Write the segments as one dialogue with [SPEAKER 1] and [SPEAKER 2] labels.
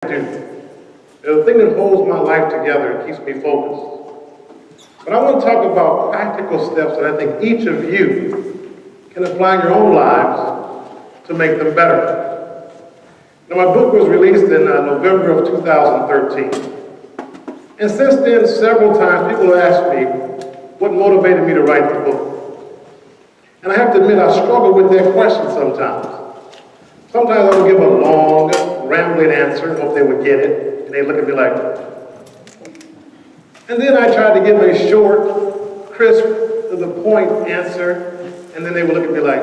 [SPEAKER 1] do. The thing that holds my life together and keeps me focused. But I want to talk about practical steps that I think each of you can apply in your own lives to make them better. Now, my book was released in November of 2013. And since then, several times people have asked me what motivated me to write the book. And I have to admit, I struggle with that question sometimes. Sometimes I would give a long, rambling answer and hope they would get it. And they look at me like, and then I tried to give a short, crisp, to the point answer, and then they would look at me like.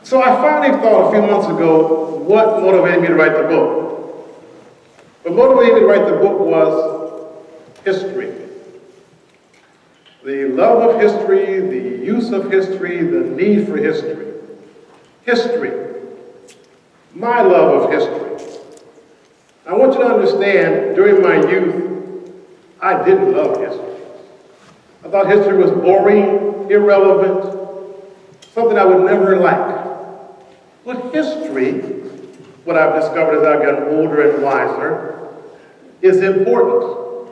[SPEAKER 1] So I finally thought a few months ago what motivated me to write the book. What motivated me to write the book was history. The love of history, the use of history, the need for history. History. My love of history. I want you to understand, during my youth, I didn't love history. I thought history was boring, irrelevant, something I would never like. But history, what I've discovered as I've gotten older and wiser, is important.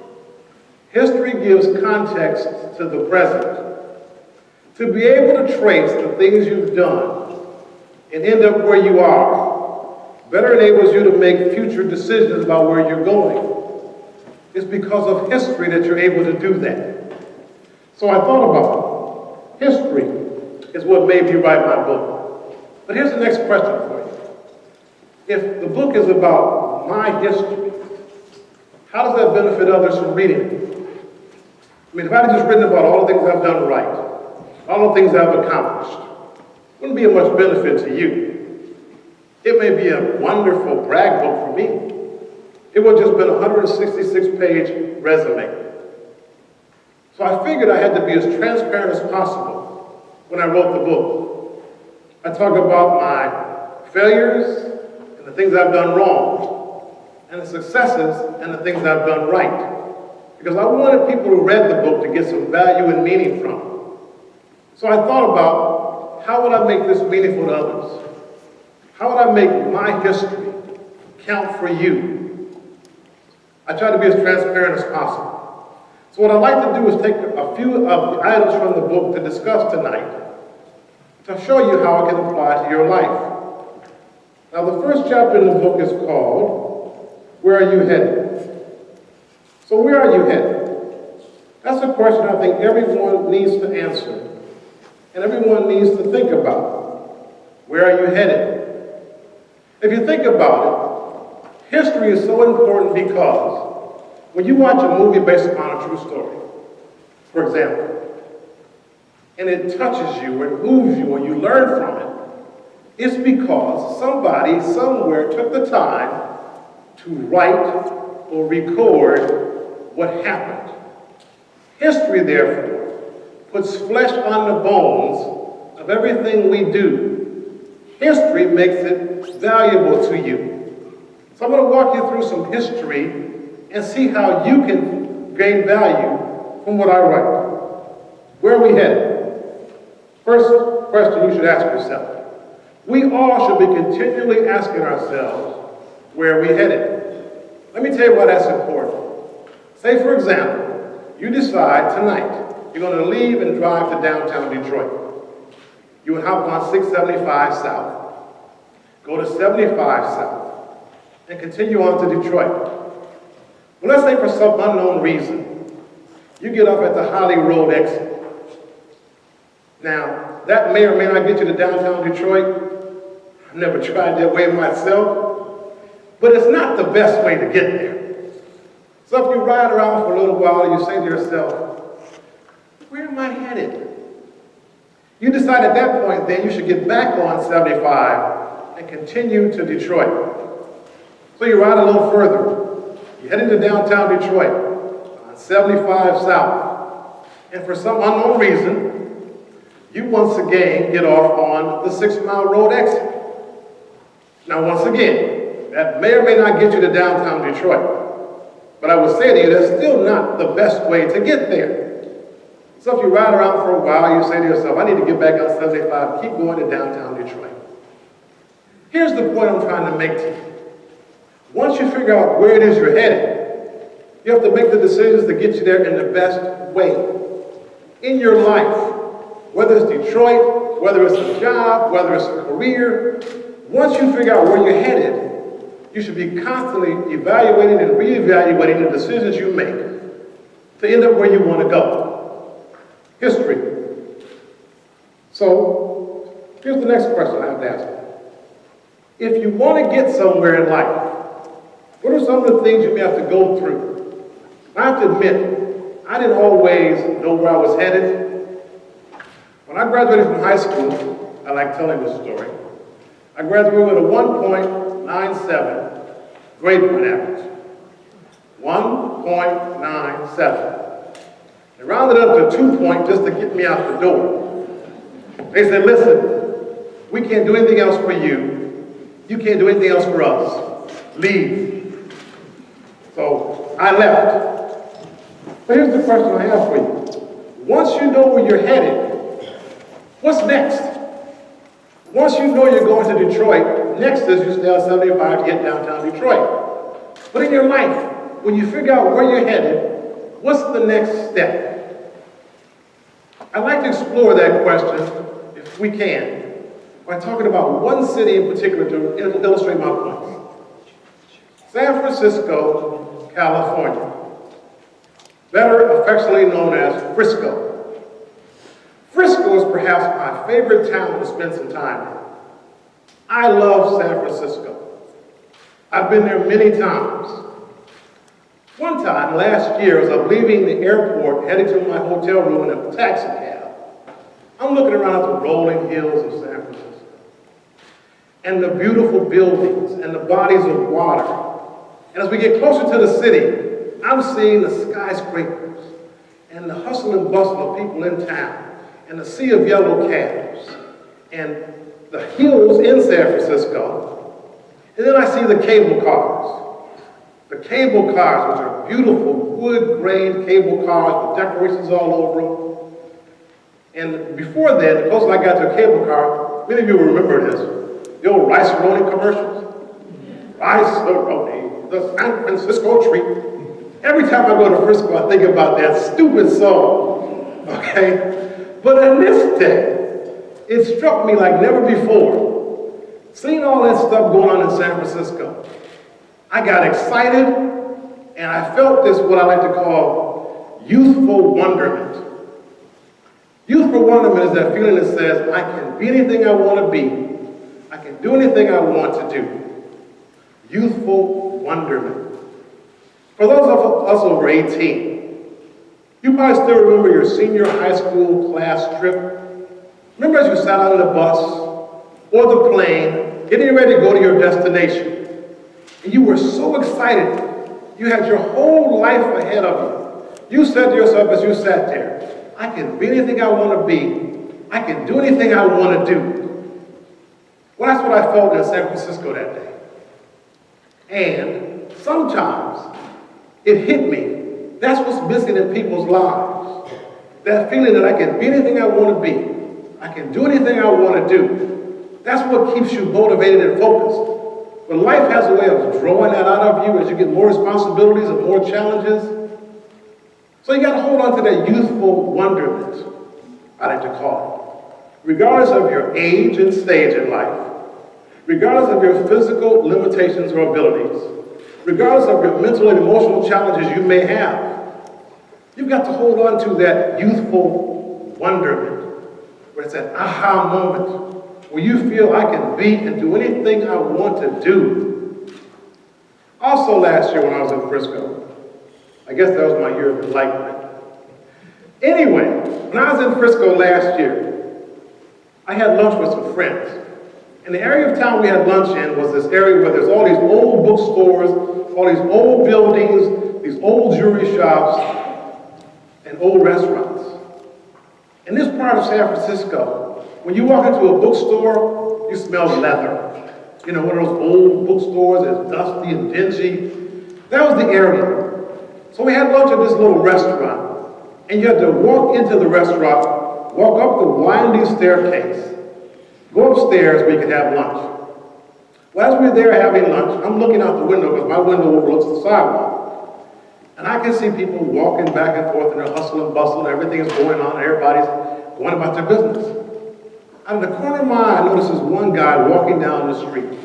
[SPEAKER 1] History gives context to the present. To be able to trace the things you've done and end up where you are better enables you to make future decisions about where you're going. It's because of history that you're able to do that. So I thought about it. History is what made me write my book. But here's the next question for you. If the book is about my history, how does that benefit others from reading it? I mean, if I had just written about all the things I've done right, all the things I've accomplished, it wouldn't be of much benefit to you. It may be a wonderful brag book for me. It would have just been a 166-page resume. So I figured I had to be as transparent as possible when I wrote the book. I talk about my failures and the things I've done wrong, and the successes and the things I've done right. Because I wanted people who read the book to get some value and meaning from it. So I thought about, how would I make this meaningful to others? How would I make my history count for you? I try to be as transparent as possible. So what I'd like to do is take a few of the items from the book to discuss tonight to show you how it can apply to your life. Now, the first chapter in the book is called, Where Are You Headed? So where are you headed? That's a question I think everyone needs to answer, and everyone needs to think about. Where are you headed? If you think about it, history is so important because when you watch a movie based upon a true story, for example, and it touches you, or it moves you, or you learn from it, it's because somebody somewhere took the time to write or record what happened. History, therefore, puts flesh on the bones of everything we do. History makes it valuable to you. So I'm going to walk you through some history and see how you can gain value from what I write. Where are we headed? First question you should ask yourself. We all should be continually asking ourselves, where are we headed? Let me tell you why that's important. Say, for example, you decide tonight you're going to leave and drive to downtown Detroit. You would hop on 675 South, go to 75 South, and continue on to Detroit. Well, let's say for some unknown reason, you get off at the Holly Road exit. Now, that may or may not get you to downtown Detroit. I've never tried that way myself, but it's not the best way to get there. So if you ride around for a little while, you say to yourself, where am I headed? You decide at that point then you should get back on 75 and continue to Detroit. So you ride a little further. You head into downtown Detroit on 75 South. And for some unknown reason, you once again get off on the 6 Mile Road exit. Now once again, that may or may not get you to downtown Detroit. But I would say to you, that's still not the best way to get there. So if you ride around for a while, you say to yourself, I need to get back on 75, keep going to downtown Detroit. Here's the point I'm trying to make to you. once you figure out where it is you're headed, you have to make the decisions to get you there in the best way. In your life, whether it's Detroit, whether it's a job, whether it's a career, once you figure out where you're headed, you should be constantly evaluating and reevaluating the decisions you make to end up where you want to go. History. So, here's the next question I have to ask you. If you want to get somewhere in life, what are some of the things you may have to go through? I have to admit, I didn't always know where I was headed. When I graduated from high school, I like telling this story, I graduated with a 1.97 grade point average. 1.97. They rounded up to 2 point just to get me out the door. They said, listen, we can't do anything else for you. You can't do anything else for us. Leave. So I left. But here's the question I have for you. Once you know where you're headed, what's next? Once you know you're going to Detroit, next is you stay on 75 to get downtown Detroit. But in your life, when you figure out where you're headed, what's the next step? I'd like to explore that question, if we can, by talking about one city in particular to illustrate my point. San Francisco, California, better affectionately known as Frisco. Frisco is perhaps my favorite town to spend some time in. I love San Francisco. I've been there many times. One time last year, as I'm leaving the airport, heading to my hotel room in a taxi cab, I'm looking around at the rolling hills of San Francisco and the beautiful buildings and the bodies of water. And as we get closer to the city, I'm seeing the skyscrapers and the hustle and bustle of people in town, and the sea of yellow cabs, and the hills in San Francisco. And then I see the cable cars. The cable cars, which are beautiful wood-grained cable cars with decorations all over them. And before then, the closer I got to a cable car, many of you will remember this, the old Rice-A-Roni commercials. Rice-A-Roni, the San Francisco treat. Every time I go to Frisco, I think about that stupid song, okay? But in this day, it struck me like never before. Seeing all that stuff going on in San Francisco, I got excited, and I felt this, what I like to call youthful wonderment. Youthful wonderment is that feeling that says, I can be anything I want to be. I can do anything I want to do. Youthful wonderment. For those of us over 18, you probably still remember your senior high school class trip. Remember as you sat on the bus or the plane, getting ready to go to your destination. And you were so excited. You had your whole life ahead of you. You said to yourself as you sat there, I can be anything I want to be. I can do anything I want to do. Well, that's what I felt in San Francisco that day. And sometimes it hit me. That's what's missing in people's lives. That feeling that I can be anything I want to be. I can do anything I want to do. That's what keeps you motivated and focused. But life has a way of drawing that out of you as you get more responsibilities and more challenges. So you got to hold on to that youthful wonderment, I like to call it. Regardless of your age and stage in life, regardless of your physical limitations or abilities, regardless of your mental and emotional challenges you may have, you've got to hold on to that youthful wonderment, where it's that aha moment, where you feel I can be and do anything I want to do. Also last year when I was in Frisco, I guess that was my year of enlightenment. Anyway, when I was in Frisco last year, I had lunch with some friends. And the area of town we had lunch in was this area where there's all these old bookstores, all these old buildings, these old jewelry shops, and old restaurants. In this part of San Francisco, when you walk into a bookstore, you smell leather. You know, one of those old bookstores that's dusty and dingy. That was the area. So we had lunch at this little restaurant, and you had to walk into the restaurant, walk up the winding staircase, go upstairs where you could have lunch. Well, as we're there having lunch, I'm looking out the window because my window overlooks the sidewalk. And I can see people walking back and forth, and they're hustle and bustle, and everything is going on, and everybody's going about their business. Out of the corner of my eye, I noticed this one guy walking down the street.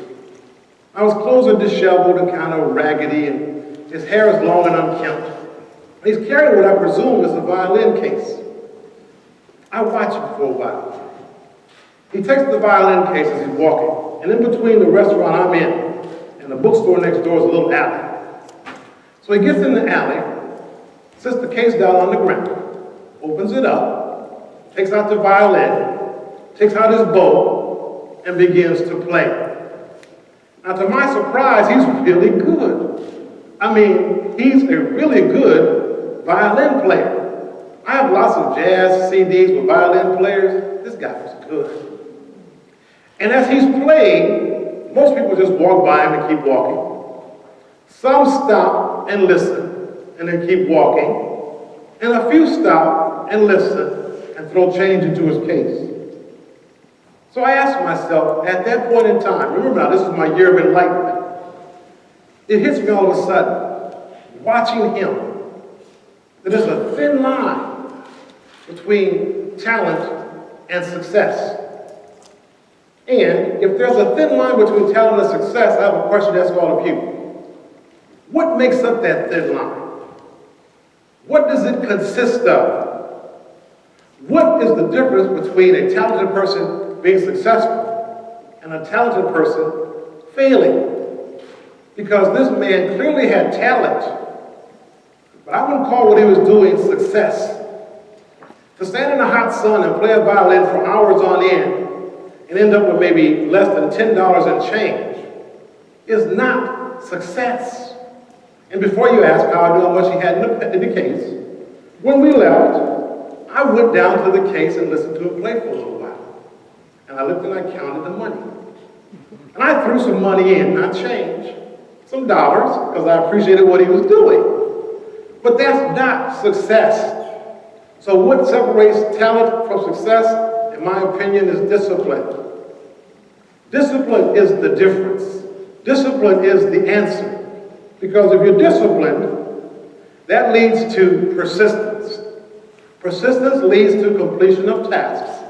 [SPEAKER 1] Now, his clothes are disheveled and kind of raggedy, and his hair is long and unkempt. And he's carrying what I presume is a violin case. I watch him for a while. He takes the violin case as he's walking, and in between the restaurant I'm in and the bookstore next door is a little alley. So he gets in the alley, sets the case down on the ground, opens it up, takes out the violin, takes out his bow, and begins to play. Now, to my surprise, he's really good. I mean, he's a really good violin player. I have lots of jazz CDs with violin players. This guy was good. And as he's playing, most people just walk by him and keep walking. Some stop and listen, and then keep walking. And a few stop and listen and throw change into his case. So I asked myself, at that point in time, remember now, this is my year of enlightenment. It hits me all of a sudden, watching him, that there's a thin line between talent and success. And if there's a thin line between talent and success, I have a question to ask all of you. What makes up that thin line? What does it consist of? What is the difference between a talented person being successful and a talented person failing? Because this man clearly had talent, but I wouldn't call what he was doing success. To stand in the hot sun and play a violin for hours on end and end up with maybe less than $10 in change is not success. And before you ask how I knew how much he had in the case, when we left, I went down to the case and listened to him play for a little while. And I looked and I counted the money. And I threw some money in, not change, some dollars, because I appreciated what he was doing. But that's not success. So what separates talent from success, in my opinion, is discipline. Discipline is the difference. Discipline is the answer. Because if you're disciplined, that leads to persistence. Persistence leads to completion of tasks.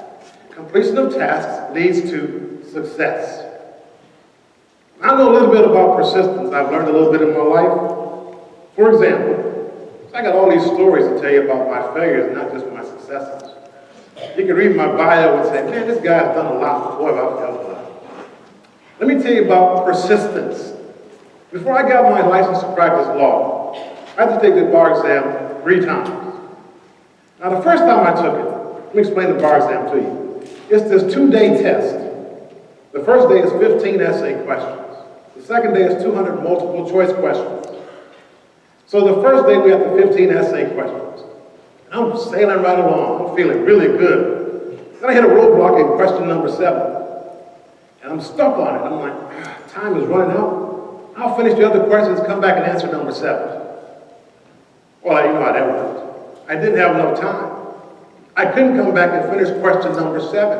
[SPEAKER 1] Completion of tasks leads to success. I know a little bit about persistence. I've learned a little bit in my life. For example, I got all these stories to tell you about my failures, not just my successes. You can read my bio and say, man, this guy's done a lot. Boy, I've failed a lot. Let me tell you about persistence. Before I got my license to practice law, I had to take the bar exam 3 times. Now, the first time I took it, let me explain the bar exam to you. It's this 2-day test. The first day is 15 essay questions. The second day is 200 multiple choice questions. So the first day we have the 15 essay questions. And I'm sailing right along. I'm feeling really good. Then I hit a roadblock in question number 7. And I'm stuck on it. I'm like, time is running out. I'll finish the other questions, come back and answer number 7. Well, you know how that worked. I didn't have enough time. I couldn't come back and finish question number 7.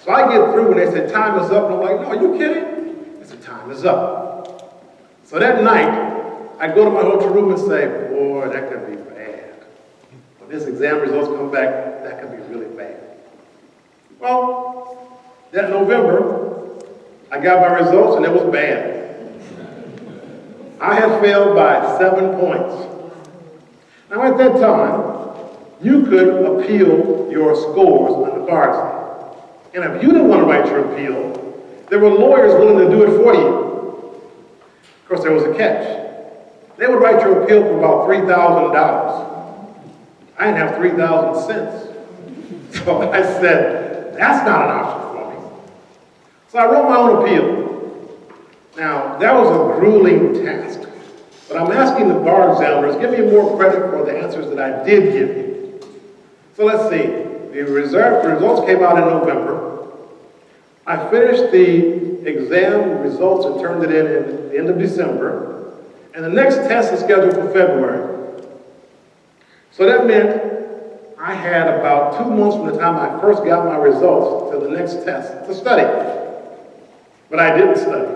[SPEAKER 1] So I get through and they said, time is up. And I'm like, no, are you kidding? They said, time is up. So that night, I go to my hotel room and say, boy, that could be bad. When this exam results come back, that could be really bad. Well, that November, I got my results and it was bad. I had failed by 7 points. Now at that time, you could appeal your scores on the bar exam. And if you didn't want to write your appeal, there were lawyers willing to do it for you. Of course, there was a catch. They would write your appeal for about $3,000. I didn't have 3,000 cents. So I said, that's not an option for me. So I wrote my own appeal. Now, that was a grueling task. But I'm asking the bar examiners, give me more credit for the answers that I did give you. So let's see. The results came out in November. I finished the exam results and turned it in at the end of December. And the next test is scheduled for February. So that meant I had about 2 months from the time I first got my results to the next test to study. but I didn't study.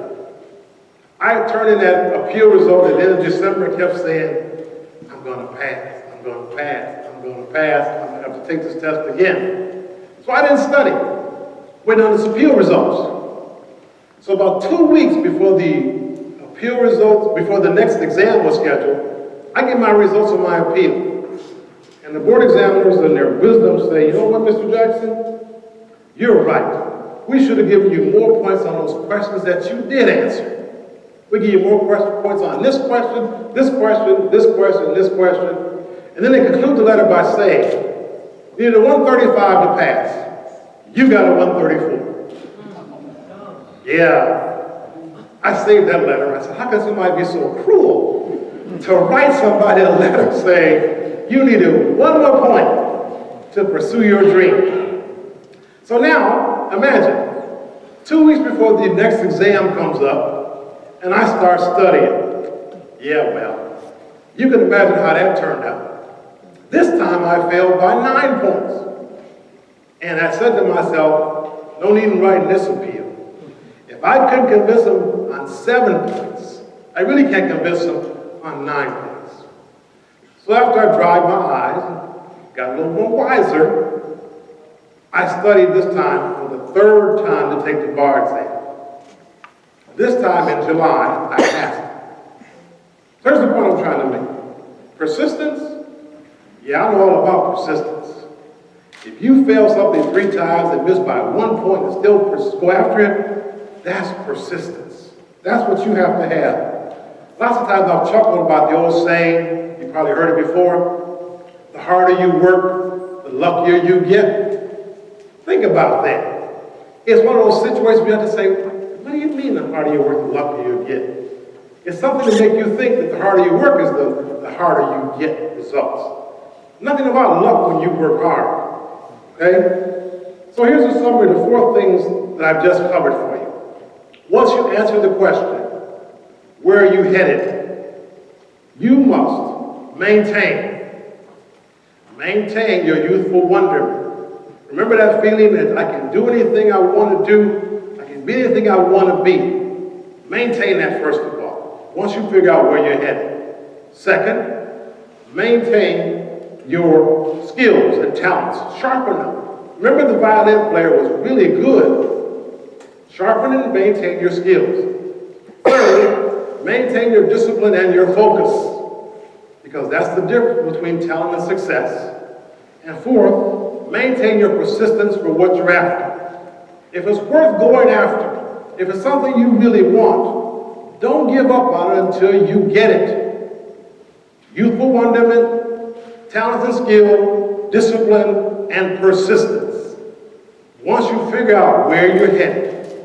[SPEAKER 1] I turned in that appeal result at the end of December and kept saying, I'm going to pass, I'm going to pass, I'm going to pass, I'm going to have to take this test again. So I didn't study. Went on this appeal results. So about 2 weeks before the appeal results, before the next exam was scheduled, I get my results of my appeal. And the board examiners in their wisdom say, you know what, Mr. Jackson? You're right. We should have given you more points on those questions that you did answer. We give you more points on this question, this question, this question, this question. And then they conclude the letter by saying, you need a 135 to pass. You got a 134. Yeah. I saved that letter. I said, how can somebody be so cruel to write somebody a letter saying, you needed one more point to pursue your dream? So now, imagine, 2 weeks before the next exam comes up, and I start studying. Yeah, well, you can imagine how that turned out. This time I failed by 9 points. And I said to myself, no need in writing this appeal. If I couldn't convince them on 7 points, I really can't convince them on 9 points. So after I dried my eyes and got a little more wiser, I studied this time for the 3rd time to take the bar exam. This time in July, I passed. Here's the point I'm trying to make. Persistence? Yeah, I know all about persistence. If you fail something 3 times and miss by 1 point and still go after it, that's persistence. That's what you have to have. Lots of times I've chuckled about the old saying, you probably heard it before, the harder you work, the luckier you get. Think about that. It's one of those situations where you have to say, what do you mean the harder you work, the luckier you get? It's something to make you think that the harder you work is the harder you get results. Nothing about luck when you work hard. Okay? So here's a summary of the 4 things that I've just covered for you. Once you answer the question, where are you headed? You must maintain your youthful wonderment. Remember that feeling that I can do anything I want to do, be anything I want to be. Maintain that first of all, once you figure out where you're headed. Second, maintain your skills and talents. Sharpen them. Remember the violin player was really good. Sharpen and maintain your skills. Third, maintain your discipline and your focus, because that's the difference between talent and success. And fourth, maintain your persistence for what you're after. If it's worth going after, if it's something you really want, don't give up on it until you get it. Youthful wonderment, talent and skill, discipline, and persistence. Once you figure out where you're headed,